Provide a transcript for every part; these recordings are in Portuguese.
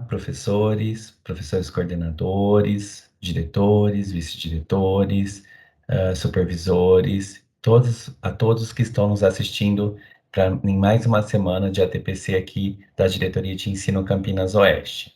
professores, professores coordenadores, diretores, vice-diretores, supervisores, a todos que estão nos assistindo em mais uma semana de ATPC aqui da Diretoria de Ensino Campinas Oeste.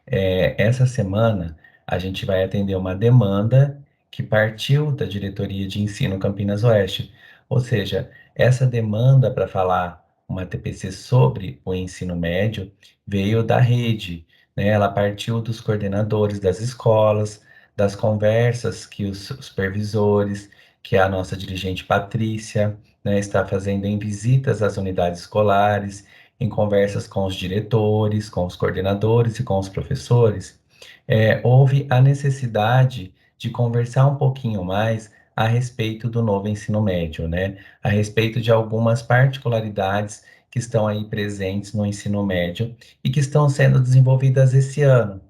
Essa semana a gente vai atender uma demanda que partiu da Diretoria de Ensino Campinas Oeste, ou seja, essa demanda para falar uma TPC sobre o ensino médio veio da rede, né? Ela partiu dos coordenadores das escolas, das conversas que os supervisores, que a nossa dirigente Patrícia, né, está fazendo em visitas às unidades escolares, em conversas com os diretores, com os coordenadores e com os professores, houve a necessidade de conversar um pouquinho mais a respeito do novo ensino médio, né? A respeito de algumas particularidades que estão aí presentes no ensino médio e que estão sendo desenvolvidas esse ano.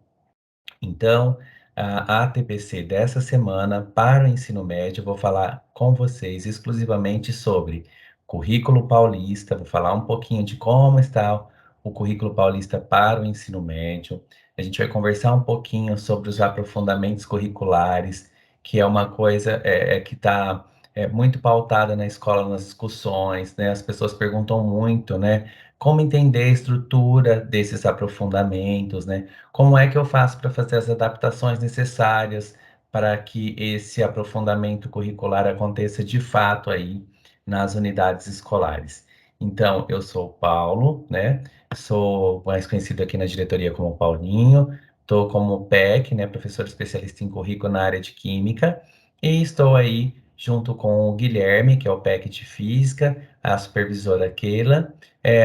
Então, a ATPC dessa semana para o ensino médio, eu vou falar com vocês exclusivamente sobre currículo paulista, vou falar um pouquinho de como está o currículo paulista para o ensino médio. A gente vai conversar um pouquinho sobre os aprofundamentos curriculares, que é uma coisa que está muito pautada na escola, nas discussões, né? As pessoas perguntam muito, né? Como entender a estrutura desses aprofundamentos, né? Como é que eu faço para fazer as adaptações necessárias para que esse aprofundamento curricular aconteça de fato aí nas unidades escolares? Então, eu sou o Paulo, né? Sou mais conhecido aqui na diretoria como Paulinho, estou como PEC, né? Professor especialista em currículo na área de Química, e estou aí junto com o Guilherme, que é o PEC de Física, a supervisora Keila,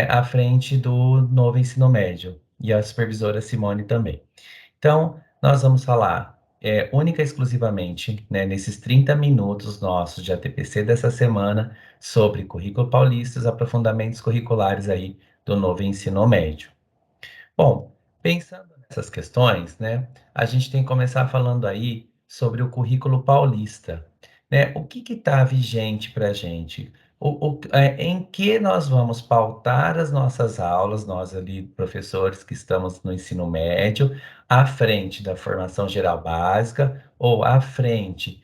à frente do novo ensino médio e a supervisora Simone também. Então, nós vamos falar única e exclusivamente, né, nesses 30 minutos nossos de ATPC dessa semana, sobre currículo paulista, os aprofundamentos curriculares aí do novo ensino médio. Bom, pensando nessas questões, né, a gente tem que começar falando aí sobre o currículo paulista, né? O que está vigente para a gente? Em que nós vamos pautar as nossas aulas, nós ali, professores que estamos no ensino médio, à frente da formação geral básica ou à frente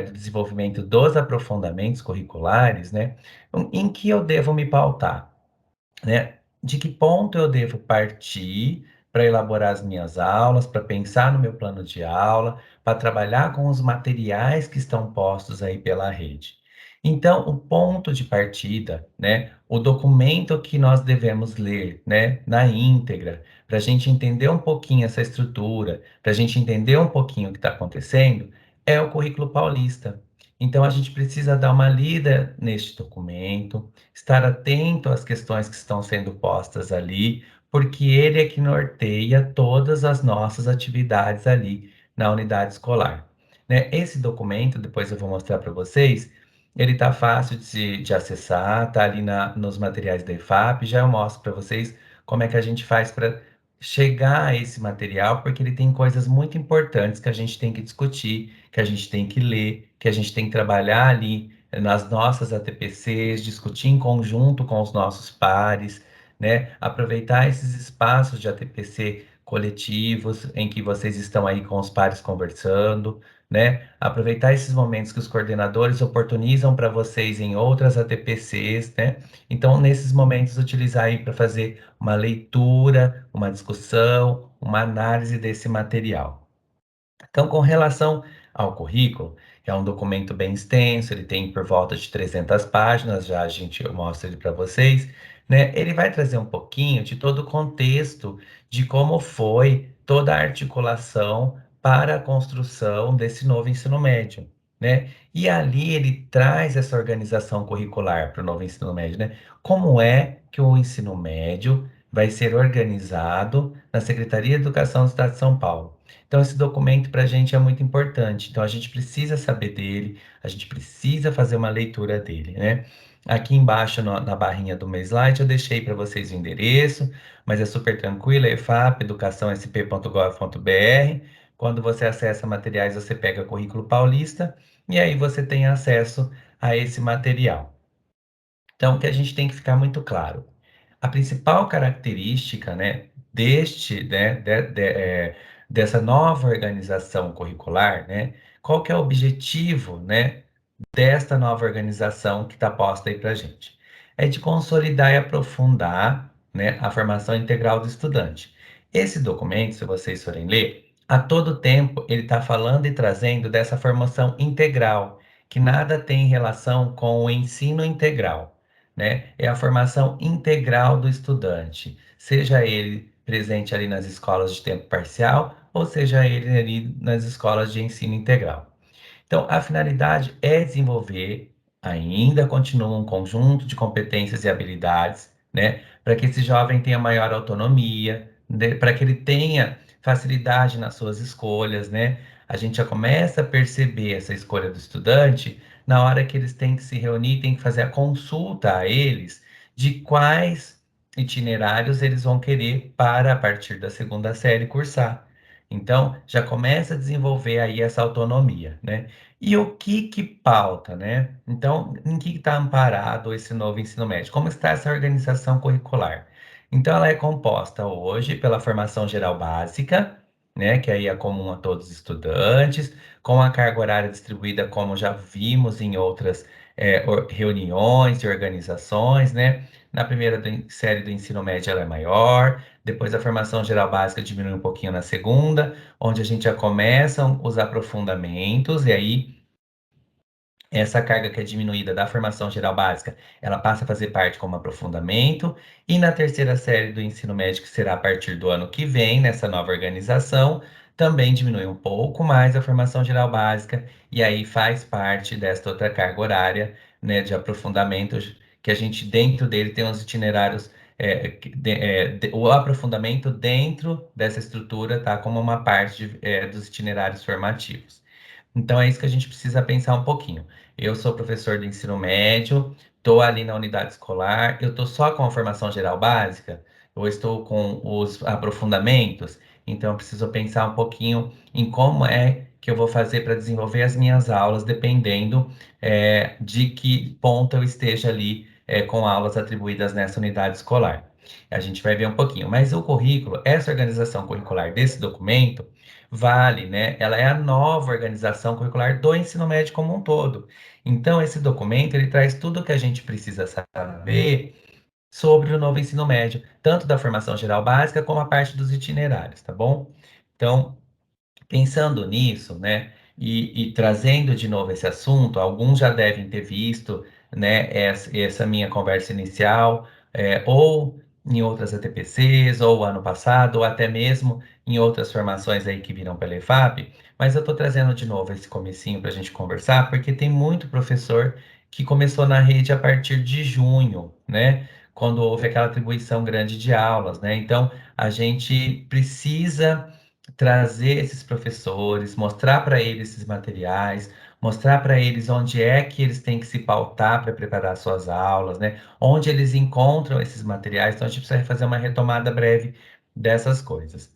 do desenvolvimento dos aprofundamentos curriculares, né? Em que eu devo me pautar? Né? De que ponto eu devo partir para elaborar as minhas aulas, para pensar no meu plano de aula, para trabalhar com os materiais que estão postos aí pela rede. Então, o ponto de partida, né, o documento que nós devemos ler, né, na íntegra, para a gente entender um pouquinho essa estrutura, para a gente entender um pouquinho o que está acontecendo, é o currículo paulista. Então, a gente precisa dar uma lida neste documento, estar atento às questões que estão sendo postas ali, porque ele é que norteia todas as nossas atividades ali na unidade escolar. Né? Esse documento, depois eu vou mostrar para vocês, ele está fácil de acessar, está ali nos materiais da EFAP, já eu mostro para vocês como é que a gente faz para chegar a esse material, porque ele tem coisas muito importantes que a gente tem que discutir, que a gente tem que ler, que a gente tem que trabalhar ali nas nossas ATPCs, discutir em conjunto com os nossos pares, né? Aproveitar esses espaços de ATPC coletivos em que vocês estão aí com os pares conversando, né? Aproveitar esses momentos que os coordenadores oportunizam para vocês em outras ATPCs, né? Então, nesses momentos, utilizar aí para fazer uma leitura, uma discussão, uma análise desse material. Então, com relação ao currículo, é um documento bem extenso, ele tem por volta de 300 páginas, já a gente mostra ele para vocês, né? Ele vai trazer um pouquinho de todo o contexto de como foi toda a articulação para a construção desse novo ensino médio, né? E ali ele traz essa organização curricular para o novo ensino médio, né? Como é que o ensino médio vai ser organizado na Secretaria de Educação do Estado de São Paulo? Então, esse documento para a gente é muito importante. Então, a gente precisa saber dele, a gente precisa fazer uma leitura dele, né? Aqui embaixo, na barrinha do meu slide, eu deixei para vocês o endereço, mas é super tranquilo, é EFAP, educaçãosp.gov.br. Quando você acessa materiais, você pega currículo paulista e aí você tem acesso a esse material. Então, o que a gente tem que ficar muito claro. A principal característica, né, dessa nova organização curricular, né? Qual que é o objetivo, né, desta nova organização que está posta aí para a gente? É de consolidar e aprofundar, né, a formação integral do estudante. Esse documento, se vocês forem ler, a todo tempo ele está falando e trazendo dessa formação integral, que nada tem relação com o ensino integral, né? É a formação integral do estudante, seja ele presente ali nas escolas de tempo parcial, ou seja ele ali nas escolas de ensino integral. Então, a finalidade é desenvolver, ainda continua um conjunto de competências e habilidades, né, para que esse jovem tenha maior autonomia, né, para que ele tenha facilidade nas suas escolhas, né? A gente já começa a perceber essa escolha do estudante na hora que eles têm que se reunir, têm que fazer a consulta a eles de quais itinerários eles vão querer para, a partir da segunda série, cursar. Então, já começa a desenvolver aí essa autonomia, né? E o que que pauta, né? Então, em que está amparado esse novo ensino médio? Como está essa organização curricular? Então, ela é composta hoje pela formação geral básica, né? Que aí é comum a todos os estudantes, com a carga horária distribuída, como já vimos em outras reuniões e organizações, né? Na primeira série do ensino médio ela é maior, depois a formação geral básica diminui um pouquinho na segunda, onde a gente já começa os aprofundamentos, e aí essa carga que é diminuída da formação geral básica, ela passa a fazer parte como aprofundamento, e na terceira série do ensino médio, que será a partir do ano que vem, nessa nova organização, também diminui um pouco mais a formação geral básica, e aí faz parte desta outra carga horária, né, de aprofundamento, que a gente dentro dele tem os itinerários, o aprofundamento dentro dessa estrutura, tá, como uma parte dos itinerários formativos. Então é isso que a gente precisa pensar um pouquinho. Eu sou professor de ensino médio, estou ali na unidade escolar, eu estou só com a formação geral básica, ou estou com os aprofundamentos, então eu preciso pensar um pouquinho em como é que eu vou fazer para desenvolver as minhas aulas, dependendo de que ponto eu esteja ali com aulas atribuídas nessa unidade escolar. A gente vai ver um pouquinho, mas o currículo, essa organização curricular desse documento, vale, né? Ela é a nova organização curricular do ensino médio como um todo. Então, esse documento ele traz tudo o que a gente precisa saber sobre o novo ensino médio, tanto da formação geral básica como a parte dos itinerários, tá bom? Então, pensando nisso, né, e trazendo de novo esse assunto, alguns já devem ter visto, né, essa minha conversa inicial, ou em outras ATPCs, ou ano passado, ou até mesmo em outras formações aí que viram pela EFAP, mas eu estou trazendo de novo esse comecinho para a gente conversar, porque tem muito professor que começou na rede a partir de junho, né, quando houve aquela atribuição grande de aulas, né, então a gente precisa trazer esses professores, mostrar para eles esses materiais, mostrar para eles onde é que eles têm que se pautar para preparar suas aulas, né? Onde eles encontram esses materiais. Então a gente precisa fazer uma retomada breve dessas coisas.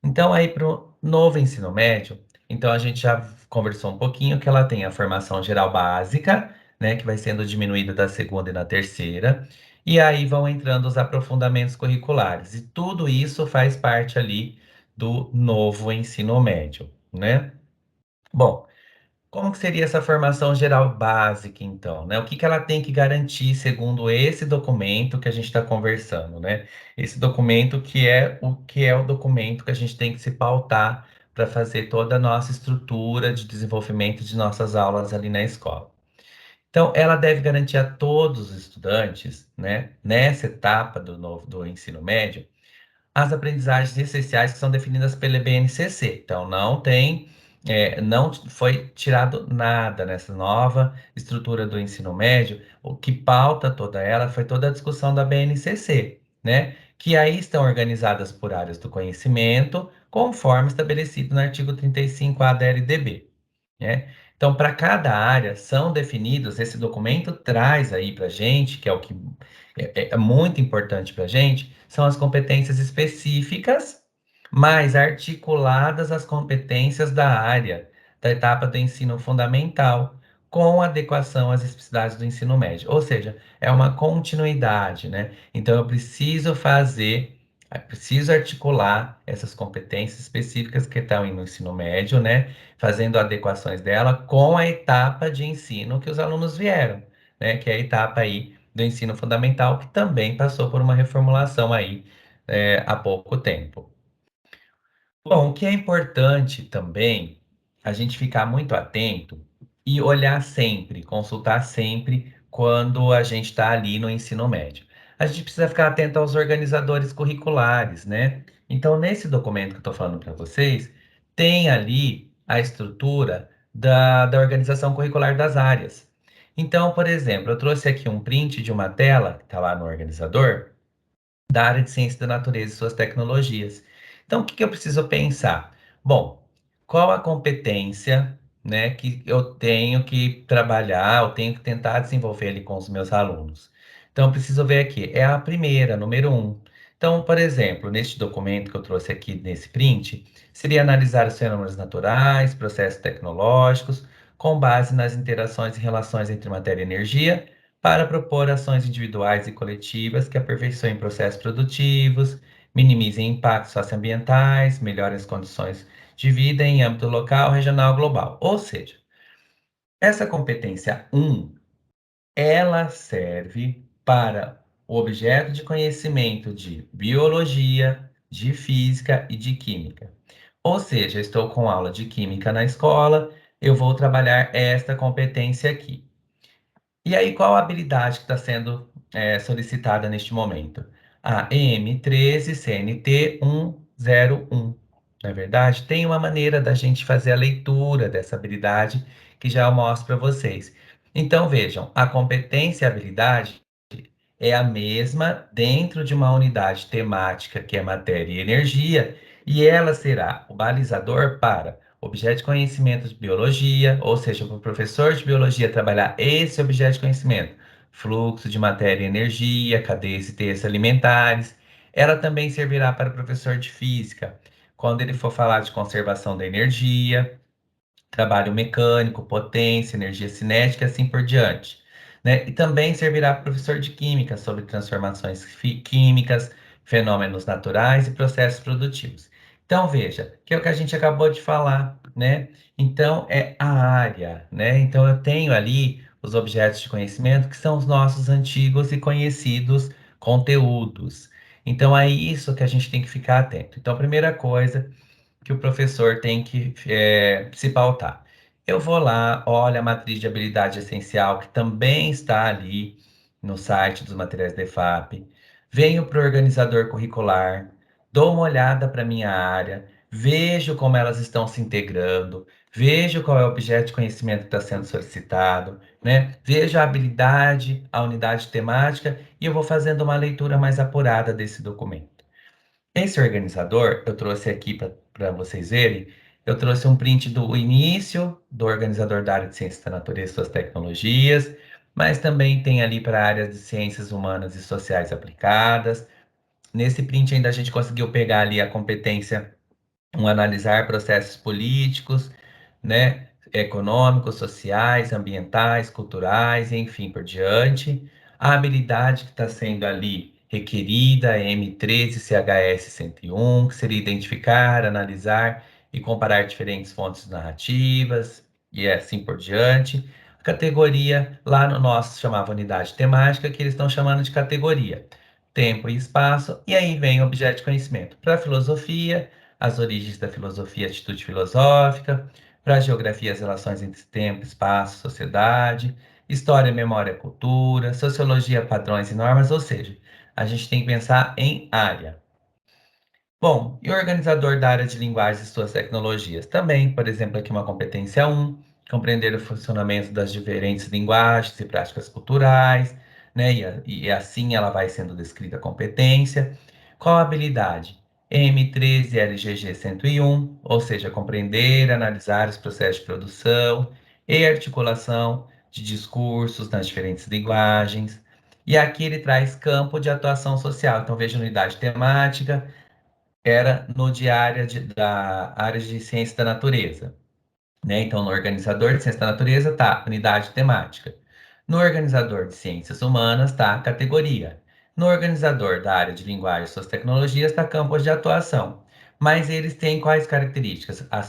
Então, aí para o novo ensino médio, então a gente já conversou um pouquinho que ela tem a formação geral básica, né, que vai sendo diminuída da segunda e na terceira, e aí vão entrando os aprofundamentos curriculares, e tudo isso faz parte ali do novo ensino médio, né? Bom, como que seria essa formação geral básica, então, né? O que que ela tem que garantir segundo esse documento que a gente está conversando, né? Esse documento que é o documento que a gente tem que se pautar para fazer toda a nossa estrutura de desenvolvimento de nossas aulas ali na escola. Então, ela deve garantir a todos os estudantes, né, nessa etapa do ensino médio, as aprendizagens essenciais que são definidas pela BNCC. Então, não foi tirado nada nessa nova estrutura do ensino médio. O que pauta toda ela foi toda a discussão da BNCC, né? Que aí estão organizadas por áreas do conhecimento, conforme estabelecido no artigo 35A da LDB, né? Então, para cada área são definidos, esse documento traz aí para a gente, que é o que é muito importante para a gente, são as competências específicas, mais articuladas às competências da área, da etapa do ensino fundamental, com adequação às especificidades do ensino médio. Ou seja, é uma continuidade, né? Então, eu preciso fazer É preciso articular essas competências específicas que estão no ensino médio, né? Fazendo adequações dela com a etapa de ensino que os alunos vieram, né? Que é a etapa aí do ensino fundamental, que também passou por uma reformulação aí, há pouco tempo. Bom, o que é importante também a gente ficar muito atento e olhar sempre, consultar sempre quando a gente está ali no ensino médio. A gente precisa ficar atento aos organizadores curriculares, né? Então, nesse documento que eu estou falando para vocês, tem ali a estrutura da organização curricular das áreas. Então, por exemplo, eu trouxe aqui um print de uma tela que está lá no organizador da área de ciência da natureza e suas tecnologias. Então, o que que eu preciso pensar? Bom, qual a competência, né, que eu tenho que trabalhar, eu tenho que tentar desenvolver ali com os meus alunos? Então, eu preciso ver aqui, é a primeira, número um. Então, por exemplo, neste documento que eu trouxe aqui nesse print, seria analisar os fenômenos naturais, processos tecnológicos, com base nas interações e relações entre matéria e energia, para propor ações individuais e coletivas que aperfeiçoem processos produtivos, minimizem impactos socioambientais, melhorem as condições de vida em âmbito local, regional, global. Ou seja, essa competência um, ela serve para o objeto de conhecimento de biologia, de física e de química. Ou seja, estou com aula de química na escola, eu vou trabalhar esta competência aqui. E aí, qual a habilidade que está sendo solicitada neste momento? A EM13 CNT 101. Não é verdade? Tem uma maneira da gente fazer a leitura dessa habilidade que já eu mostro para vocês. Então, vejam, a competência e a habilidade é a mesma dentro de uma unidade temática que é matéria e energia, e ela será o balizador para objeto de conhecimento de biologia, ou seja, para o professor de biologia trabalhar esse objeto de conhecimento, fluxo de matéria e energia, cadeias e teias alimentares. Ela também servirá para o professor de física, quando ele for falar de conservação da energia, trabalho mecânico, potência, energia cinética e assim por diante. Né? E também servirá para o professor de química sobre transformações químicas, fenômenos naturais e processos produtivos. Então, veja, que é o que a gente acabou de falar, né? Então, é a área, né? Então, eu tenho ali os objetos de conhecimento que são os nossos antigos e conhecidos conteúdos. Então, é isso que a gente tem que ficar atento. Então, a primeira coisa que o professor tem que se pautar. Eu vou lá, olho a matriz de habilidade essencial, que também está ali no site dos materiais da EFAP, venho para o organizador curricular, dou uma olhada para a minha área, vejo como elas estão se integrando, vejo qual é o objeto de conhecimento que está sendo solicitado, né? Vejo a habilidade, a unidade temática e eu vou fazendo uma leitura mais apurada desse documento. Esse organizador, eu trouxe aqui para vocês verem, eu trouxe um print do início do organizador da área de ciências da natureza e suas tecnologias, mas também tem ali para áreas de ciências humanas e sociais aplicadas. Nesse print ainda a gente conseguiu pegar ali a competência analisar processos políticos, né, econômicos, sociais, ambientais, culturais, e enfim, por diante. A habilidade que está sendo ali requerida é M13 CHS 101, que seria identificar, analisar e comparar diferentes fontes narrativas, e assim por diante. A categoria, lá no nosso chamava unidade temática, que eles estão chamando de categoria. Tempo e espaço, e aí vem o objeto de conhecimento. Para a filosofia, as origens da filosofia e atitude filosófica, para a geografia, as relações entre tempo, espaço, sociedade, história, memória, cultura, sociologia, padrões e normas, ou seja, a gente tem que pensar em área. Bom, e o organizador da área de linguagens e suas tecnologias? Também, por exemplo, aqui uma competência um, compreender o funcionamento das diferentes linguagens e práticas culturais, né? E assim ela vai sendo descrita a competência. Qual a habilidade? M13 LGG 101, ou seja, compreender, analisar os processos de produção e articulação de discursos nas diferentes linguagens. E aqui ele traz campo de atuação social. Então, veja unidade temática, era no da área de ciência da natureza, né? Então, no organizador de ciência da natureza tá unidade temática. No organizador de ciências humanas tá categoria. No organizador da área de linguagem e suas tecnologias está campos de atuação. Mas eles têm quais características? A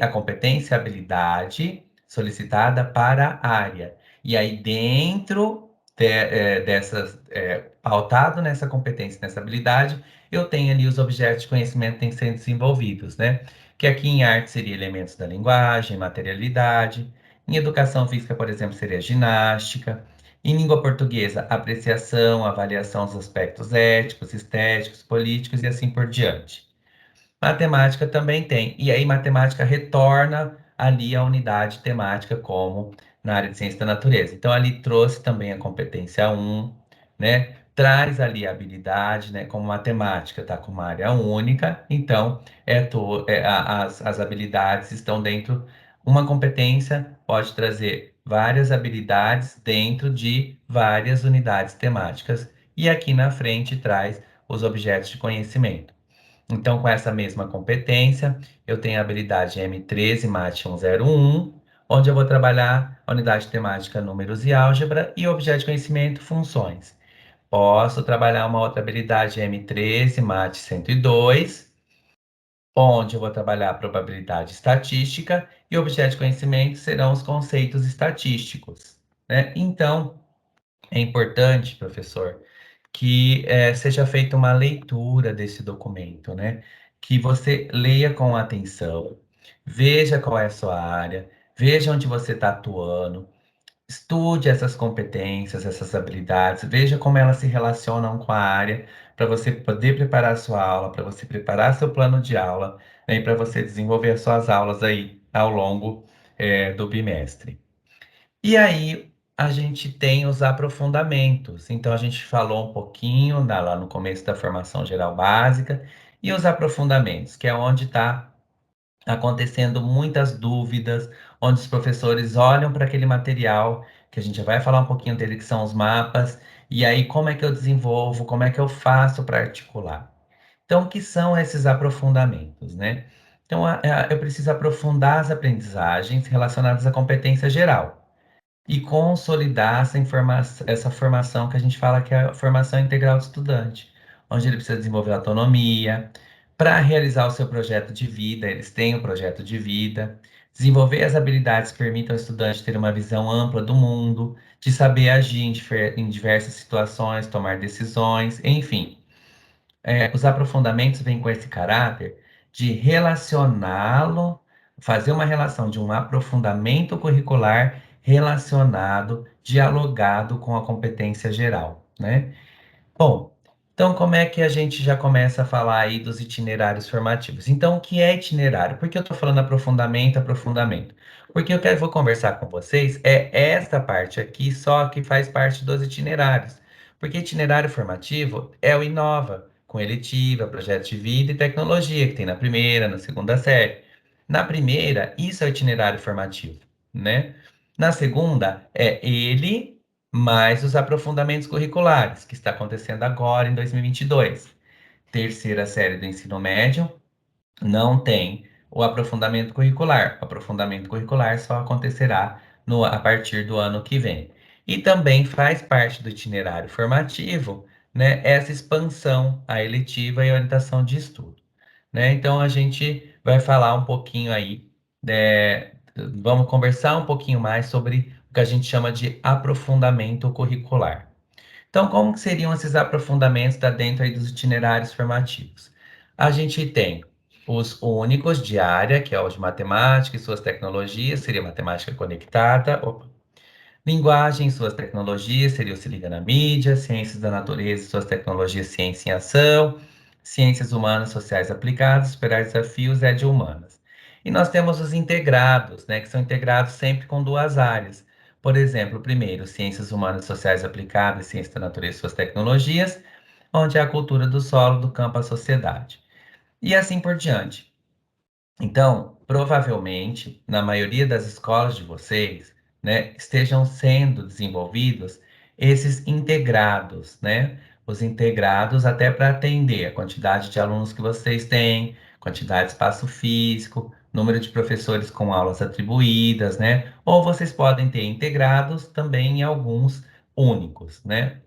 competência e habilidade solicitada para a área. E aí, dentro dessas, pautado nessa competência, nessa habilidade, eu tenho ali os objetos de conhecimento que têm que ser desenvolvidos, né? Que aqui em arte seria elementos da linguagem, materialidade. Em educação física, por exemplo, seria ginástica. Em língua portuguesa, apreciação, avaliação dos aspectos éticos, estéticos, políticos e assim por diante. Matemática também tem. E aí, matemática retorna ali a unidade temática, como na área de ciência da natureza. Então, ali trouxe também a competência 1, né? Traz ali a habilidade, né? Como matemática está com uma área única, então as habilidades estão dentro. Uma competência pode trazer várias habilidades dentro de várias unidades temáticas. E aqui na frente traz os objetos de conhecimento. Então, com essa mesma competência, eu tenho a habilidade M13 MAT 101, onde eu vou trabalhar a unidade temática números e álgebra e objeto de conhecimento funções. Posso trabalhar uma outra habilidade M13 MAT 102, onde eu vou trabalhar a probabilidade estatística e objeto de conhecimento serão os conceitos estatísticos, né? Então, é importante, professor, que seja feita uma leitura desse documento, né? Que você leia com atenção, veja qual é a sua área, veja onde você está atuando, estude essas competências, essas habilidades, veja como elas se relacionam com a área, para você poder preparar a sua aula, para você preparar seu plano de aula, né? E para você desenvolver as suas aulas aí ao longo, do bimestre. E aí a gente tem os aprofundamentos. Então a gente falou um pouquinho lá no começo da formação geral básica e os aprofundamentos, que é onde está acontecendo muitas dúvidas, onde os professores olham para aquele material, que a gente já vai falar um pouquinho dele, que são os mapas, e aí como é que eu desenvolvo, como é que eu faço para articular. Então, o que são esses aprofundamentos, né? Então, eu preciso aprofundar as aprendizagens relacionadas à competência geral e consolidar essa formação que a gente fala que é a formação integral do estudante, onde ele precisa desenvolver autonomia para realizar o seu projeto de vida, eles têm o projeto de vida, desenvolver as habilidades que permitam ao estudante ter uma visão ampla do mundo, de saber agir em diversas situações, tomar decisões, enfim. Os aprofundamentos vêm com esse caráter de relacioná-lo, fazer uma relação de um aprofundamento curricular relacionado, dialogado com a competência geral, né? Bom, então como é que a gente já começa a falar aí dos itinerários formativos? Então, o que é itinerário? Por que eu estou falando aprofundamento, aprofundamento? Porque vou conversar com vocês é esta parte aqui só que faz parte dos itinerários. Porque itinerário formativo é o Inova, com eletiva, projeto de vida e tecnologia, que tem na primeira, na segunda série. Na primeira, isso é o itinerário formativo, né? Na segunda, é ele mais os aprofundamentos curriculares, que está acontecendo agora em 2022. Terceira série do ensino médio não tem o aprofundamento curricular. O aprofundamento curricular só acontecerá a partir do ano que vem. E também faz parte do itinerário formativo, né, essa expansão, a eletiva e a orientação de estudo, né? Então a gente vai falar um pouquinho aí, vamos conversar um pouquinho mais sobre o que a gente chama de aprofundamento curricular. Então, como que seriam esses aprofundamentos dentro aí dos itinerários formativos? A gente tem os únicos de área, que é o de matemática e suas tecnologias, seria matemática conectada. Linguagem e suas tecnologias seria o Se Liga na Mídia, Ciências da Natureza e suas tecnologias, Ciência em Ação, Ciências Humanas Sociais Aplicadas, Superar Desafios, de Humanas. E nós temos os integrados, né, que são integrados sempre com duas áreas. Por exemplo, primeiro, Ciências Humanas Sociais Aplicadas, Ciência da Natureza e suas tecnologias, onde é a cultura do solo, do campo à sociedade. E assim por diante. Então, provavelmente, na maioria das escolas de vocês, né, estejam sendo desenvolvidos esses integrados, né? Os integrados até para atender a quantidade de alunos que vocês têm, quantidade de espaço físico, número de professores com aulas atribuídas, né? Ou vocês podem ter integrados também em alguns únicos, né?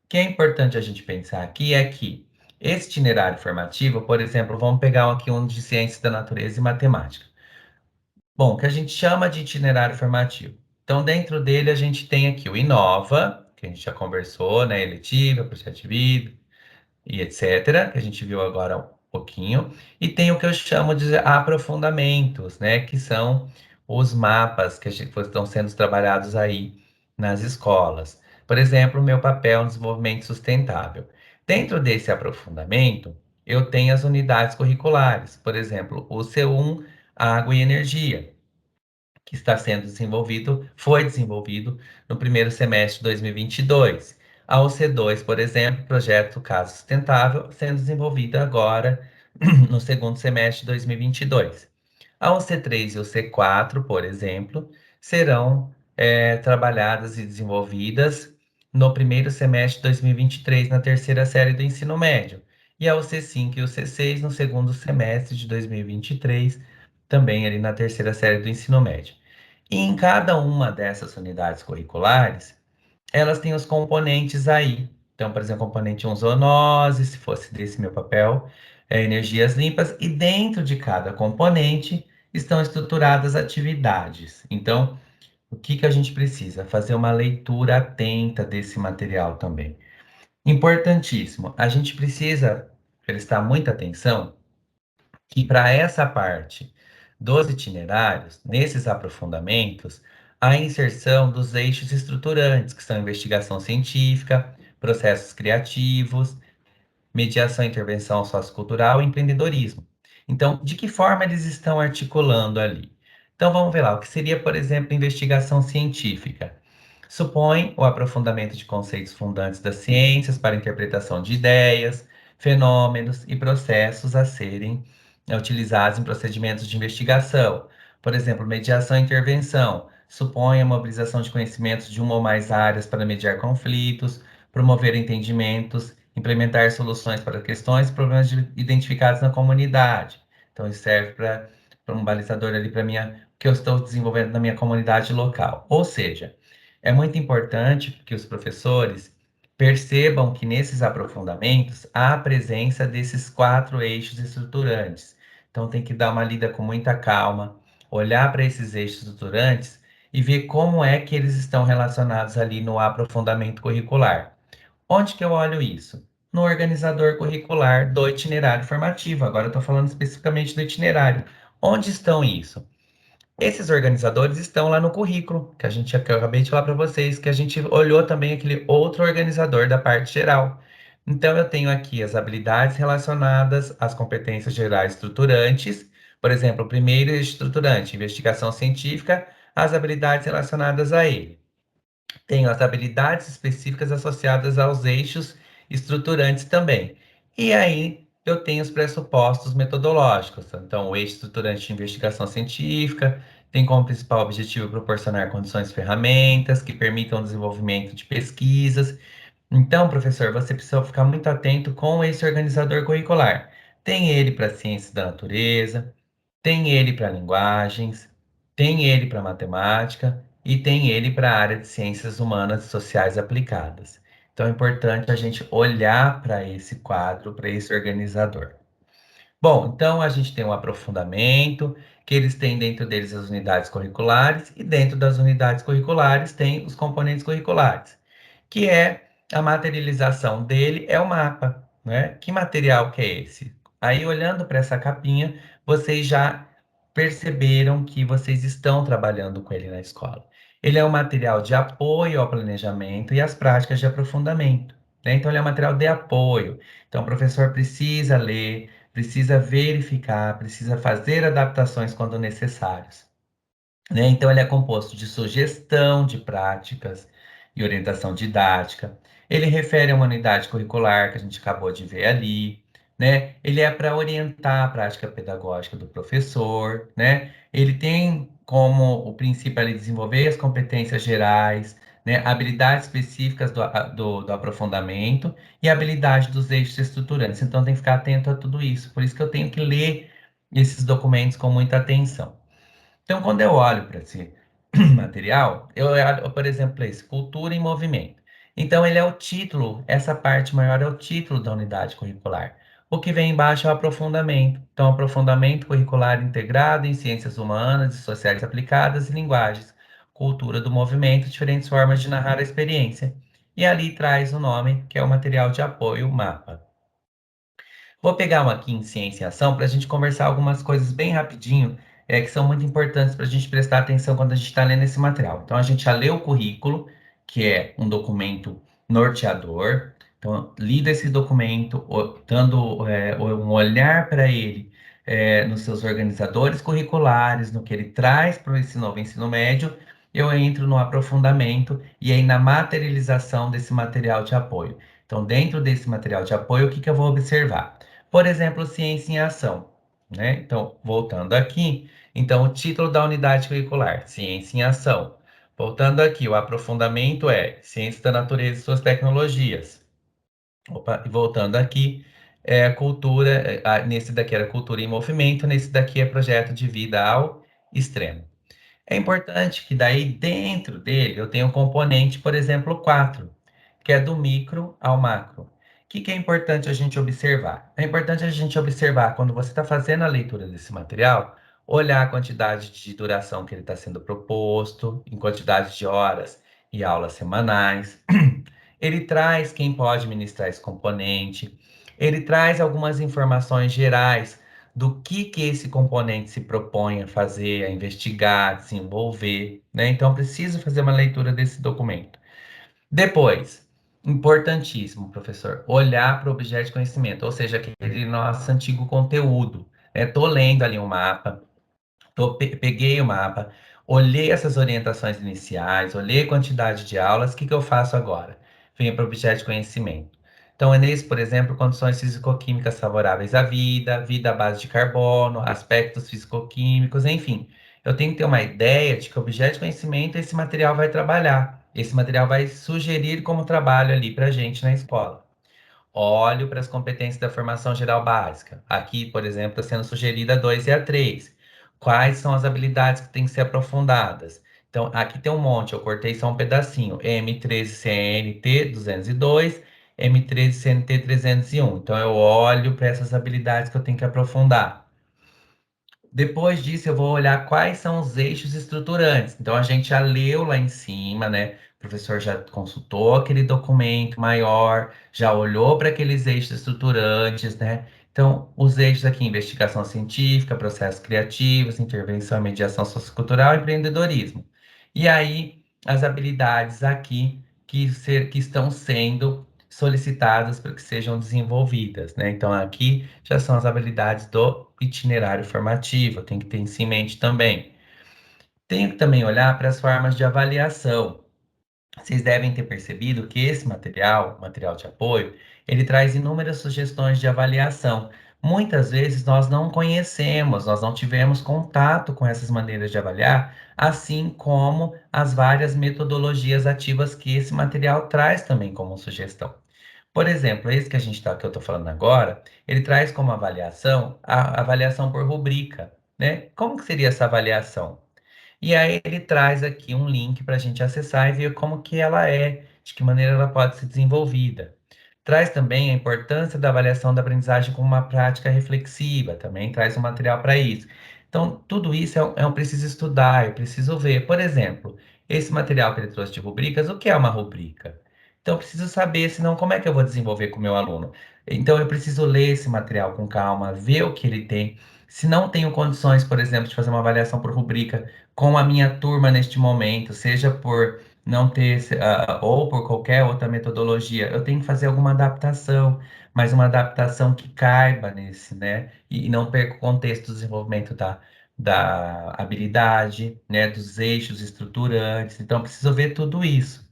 que é importante a gente pensar aqui é que esse itinerário formativo, por exemplo, vamos pegar aqui um de ciências da natureza e matemática. Bom, que a gente chama de itinerário formativo. Então, dentro dele, a gente tem aqui o Inova, que a gente já conversou, né? Eletiva, projeto de vida, e etc., que a gente viu agora um pouquinho, e tem o que eu chamo de aprofundamentos, né, que são os mapas que estão sendo trabalhados aí nas escolas. Por exemplo, o meu papel no desenvolvimento sustentável. Dentro desse aprofundamento, eu tenho as unidades curriculares, por exemplo, o C1, Água e Energia, que está sendo desenvolvido, foi desenvolvido no primeiro semestre de 2022. A OC2, por exemplo, projeto Casa Sustentável, sendo desenvolvida agora no segundo semestre de 2022. A OC3 e o C4, por exemplo, serão trabalhadas e desenvolvidas no primeiro semestre de 2023, na terceira série do ensino médio. E a OC5 e o C6 no segundo semestre de 2023, também ali na terceira série do ensino médio. E em cada uma dessas unidades curriculares, elas têm os componentes aí. Então, por exemplo, componente 1, zoonose, se fosse desse meu papel, energias limpas, e dentro de cada componente estão estruturadas atividades. Então, o que que a gente precisa? Fazer uma leitura atenta desse material também. Importantíssimo, a gente precisa prestar muita atenção que para essa parte dos itinerários, nesses aprofundamentos, a inserção dos eixos estruturantes, que são investigação científica, processos criativos, mediação e intervenção sociocultural e empreendedorismo. Então, de que forma eles estão articulando ali? Então, vamos ver lá, o que seria, por exemplo, investigação científica? Supõe o aprofundamento de conceitos fundantes das ciências para interpretação de ideias, fenômenos e processos a serem utilizados em procedimentos de investigação. Por exemplo, mediação e intervenção. Supõe a mobilização de conhecimentos de uma ou mais áreas para mediar conflitos, promover entendimentos, implementar soluções para questões e problemas identificados na comunidade. Então, isso serve para um balizador ali para minha que eu estou desenvolvendo na minha comunidade local. Ou seja, é muito importante que os professores percebam que nesses aprofundamentos há a presença desses quatro eixos estruturantes. Então, tem que dar uma lida com muita calma, olhar para esses eixos estruturantes e ver como é que eles estão relacionados ali no aprofundamento curricular. Onde que eu olho isso? No organizador curricular do itinerário formativo. Agora eu estou falando especificamente do itinerário. Onde estão isso? Esses organizadores estão lá no currículo, que eu acabei de falar para vocês, que a gente olhou também aquele outro organizador da parte geral. Então, eu tenho aqui as habilidades relacionadas às competências gerais estruturantes, por exemplo, o primeiro estruturante, investigação científica, as habilidades relacionadas a ele. Tenho as habilidades específicas associadas aos eixos estruturantes também. E aí eu tenho os pressupostos metodológicos. Então, o eixo estruturante de investigação científica tem como principal objetivo proporcionar condições e ferramentas que permitam o desenvolvimento de pesquisas. Então, professor, você precisa ficar muito atento com esse organizador curricular. Tem ele para ciências da natureza, tem ele para linguagens, tem ele para matemática e tem ele para a área de ciências humanas e sociais aplicadas. Então é importante a gente olhar para esse quadro, para esse organizador. Bom, então a gente tem um aprofundamento, que eles têm dentro deles as unidades curriculares, e dentro das unidades curriculares tem os componentes curriculares, que é a materialização dele, é o mapa, né? Que material que é esse? Aí, olhando para essa capinha, vocês já perceberam que vocês estão trabalhando com ele na escola. Ele é um material de apoio ao planejamento e às práticas de aprofundamento, né? Então, ele é um material de apoio. Então, o professor precisa ler, precisa verificar, precisa fazer adaptações quando necessários, né? Então, ele é composto de sugestão de práticas e orientação didática. Ele refere a uma unidade curricular que a gente acabou de ver ali, né? Ele é para orientar a prática pedagógica do professor, né? Ele tem como o princípio ali desenvolver as competências gerais, né? Habilidades específicas do aprofundamento e habilidade dos eixos estruturantes. Então, tem que ficar atento a tudo isso. Por isso que eu tenho que ler esses documentos com muita atenção. Então, quando eu olho para esse material, eu olho, por exemplo, esse Cultura em Movimento. Então, ele é o título, essa parte maior é o título da unidade curricular. O que vem embaixo é o aprofundamento. Então, aprofundamento curricular integrado em ciências humanas e sociais aplicadas e linguagens, cultura do movimento, diferentes formas de narrar a experiência. E ali traz o nome, que é o material de apoio, o mapa. Vou pegar um aqui em Ciência e Ação para a gente conversar algumas coisas bem rapidinho, que são muito importantes para a gente prestar atenção quando a gente está lendo esse material. Então, a gente já leu o currículo, que é um documento norteador. Então, lida esse documento, dando um olhar para ele, nos seus organizadores curriculares, no que ele traz para esse novo ensino médio. Eu entro no aprofundamento e aí na materialização desse material de apoio. Então, dentro desse material de apoio, o que que eu vou observar? Por exemplo, ciência em ação, né? Então, voltando aqui, então o título da unidade curricular, ciência em ação. Voltando aqui, o aprofundamento é ciência da natureza e suas tecnologias. Opa, e voltando aqui, cultura, nesse daqui era cultura em movimento, nesse daqui é projeto de vida ao extremo. É importante que daí dentro dele eu tenha um componente, por exemplo, 4, que é do micro ao macro. O que que é importante a gente observar? É importante a gente observar quando você está fazendo a leitura desse material, olhar a quantidade de duração que ele está sendo proposto, em quantidade de horas e aulas semanais. Ele traz quem pode ministrar esse componente, ele traz algumas informações gerais do que esse componente se propõe a fazer, a investigar, desenvolver, né? Então, preciso fazer uma leitura desse documento. Depois, importantíssimo, professor, olhar para o objeto de conhecimento, ou seja, aquele nosso antigo conteúdo. Estou lendo ali um mapa, peguei o mapa, olhei essas orientações iniciais, olhei a quantidade de aulas, o que que eu faço agora? Venho para o objeto de conhecimento. Então, é nesse, por exemplo, condições físico-químicas favoráveis à vida, vida à base de carbono, aspectos físico-químicos, enfim. Eu tenho que ter uma ideia de que o objeto de conhecimento esse material vai trabalhar. Esse material vai sugerir como trabalho ali para a gente na escola. Olho para as competências da formação geral básica. Aqui, por exemplo, está sendo sugerida a 2 e a 3. Quais são as habilidades que têm que ser aprofundadas? Então, aqui tem um monte, eu cortei só um pedacinho. M13CNT 202, M13CNT 301. Então, eu olho para essas habilidades que eu tenho que aprofundar. Depois disso, eu vou olhar quais são os eixos estruturantes. Então, a gente já leu lá em cima, né? O professor já consultou aquele documento maior, já olhou para aqueles eixos estruturantes, né? Então, os eixos aqui, investigação científica, processos criativos, intervenção e mediação sociocultural e empreendedorismo. E aí, as habilidades aqui que estão sendo solicitadas para que sejam desenvolvidas, né? Então, aqui já são as habilidades do itinerário formativo, tem que ter isso em mente também. Tenho que também olhar para as formas de avaliação. Vocês devem ter percebido que esse material, material de apoio, ele traz inúmeras sugestões de avaliação. Muitas vezes nós não conhecemos, nós não tivemos contato com essas maneiras de avaliar, assim como as várias metodologias ativas que esse material traz também como sugestão. Por exemplo, esse que que eu estou falando agora, ele traz como avaliação a avaliação por rubrica, né? Como que seria essa avaliação? E aí ele traz aqui um link para a gente acessar e ver como que ela é, de que maneira ela pode ser desenvolvida. Traz também a importância da avaliação da aprendizagem como uma prática reflexiva, também traz um material para isso. Então, tudo isso é um preciso estudar, eu preciso ver. Por exemplo, esse material que ele trouxe de rubricas, o que é uma rubrica? Então, eu preciso saber, senão como é que eu vou desenvolver com o meu aluno? Então, eu preciso ler esse material com calma, ver o que ele tem. Se não tenho condições, por exemplo, de fazer uma avaliação por rubrica, com a minha turma neste momento, seja por não ter, ou por qualquer outra metodologia, eu tenho que fazer alguma adaptação, mas uma adaptação que caiba nesse, né? E não perca o contexto do desenvolvimento da habilidade, né? Dos eixos estruturantes. Então, eu preciso ver tudo isso.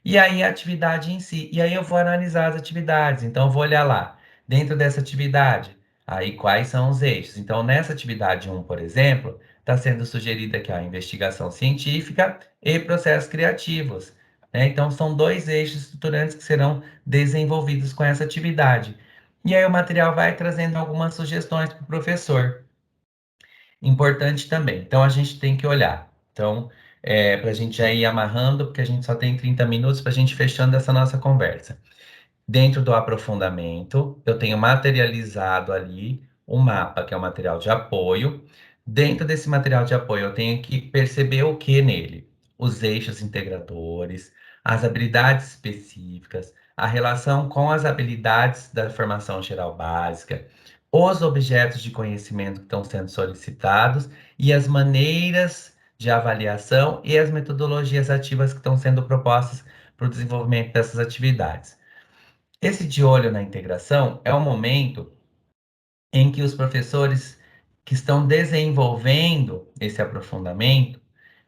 E aí a atividade em si. E aí eu vou analisar as atividades. Então eu vou olhar lá, dentro dessa atividade, aí quais são os eixos. Então nessa atividade um, por exemplo, está sendo sugerida aqui a investigação científica e processos criativos, né? Então são dois eixos estruturantes que serão desenvolvidos com essa atividade. E aí o material vai trazendo algumas sugestões para o professor. Importante também. Então a gente tem que olhar. Então, para a gente já ir amarrando, porque a gente só tem 30 minutos para a gente fechando essa nossa conversa. Dentro do aprofundamento, eu tenho materializado ali um mapa, que é o material de apoio. Dentro desse material de apoio, eu tenho que perceber o que nele? Os eixos integradores, as habilidades específicas, a relação com as habilidades da formação geral básica, os objetos de conhecimento que estão sendo solicitados e as maneiras de avaliação e as metodologias ativas que estão sendo propostas para o desenvolvimento dessas atividades. Esse de olho na integração é o momento em que os professores que estão desenvolvendo esse aprofundamento,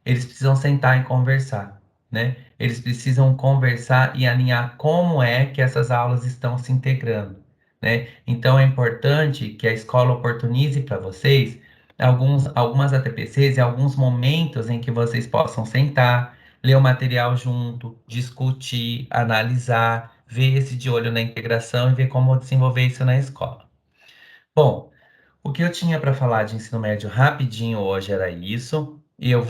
eles precisam sentar e conversar, né? Eles precisam conversar e alinhar como é que essas aulas estão se integrando, né? Então é importante que a escola oportunize para vocês algumas ATPCs e alguns momentos em que vocês possam sentar, ler o material junto, discutir, analisar, ver esse de olho na integração e ver como desenvolver isso na escola. Bom, o que eu tinha para falar de ensino médio rapidinho hoje era isso. E eu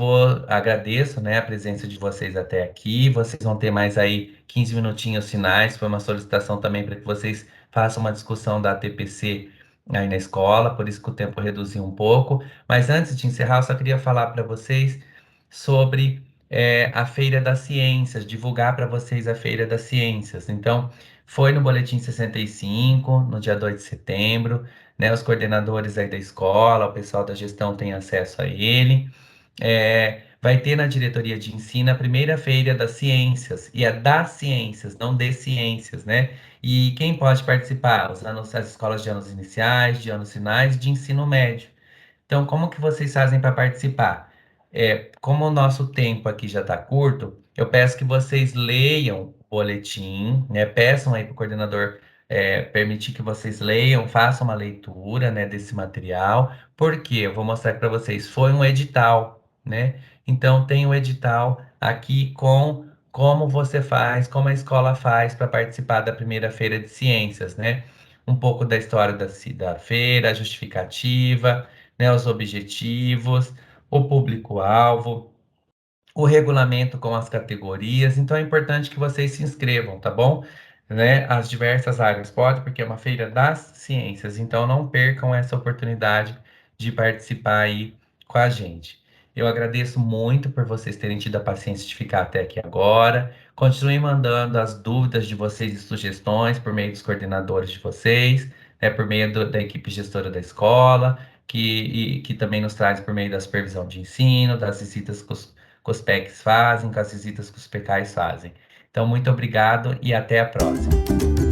agradeço, né, a presença de vocês até aqui. Vocês vão ter mais aí 15 minutinhos finais. Foi uma solicitação também para que vocês façam uma discussão da TPC aí na escola, por isso que o tempo reduziu um pouco. Mas antes de encerrar, eu só queria falar para vocês sobre a Feira das Ciências, divulgar para vocês a Feira das Ciências. Então, foi no Boletim 65, no dia 2 de setembro, né? Os coordenadores aí da escola, o pessoal da gestão tem acesso a ele. Vai ter na diretoria de ensino a primeira feira das ciências, e é das ciências, não de ciências, né? E quem pode participar? As escolas de anos iniciais, de anos finais, de ensino médio. Então, como que vocês fazem para participar? Como o nosso tempo aqui já está curto, eu peço que vocês leiam o boletim, né? Peçam aí para o coordenador permitir que vocês leiam, façam uma leitura, né, desse material, porque eu vou mostrar para vocês, foi um edital, né? Então tem um edital aqui com como você faz, como a escola faz para participar da primeira feira de ciências, né? Um pouco da história da feira, a justificativa, né, os objetivos, o público-alvo, o regulamento com as categorias. Então é importante que vocês se inscrevam, tá bom? Né? As diversas áreas pode, porque é uma feira das ciências. Então não percam essa oportunidade de participar aí com a gente. Eu agradeço muito por vocês terem tido a paciência de ficar até aqui agora. Continuem mandando as dúvidas de vocês e sugestões por meio dos coordenadores de vocês, né, por meio da equipe gestora da escola, que também nos traz por meio da supervisão de ensino, das visitas que os PECs fazem, com as visitas que os PECAIs fazem. Então, muito obrigado e até a próxima.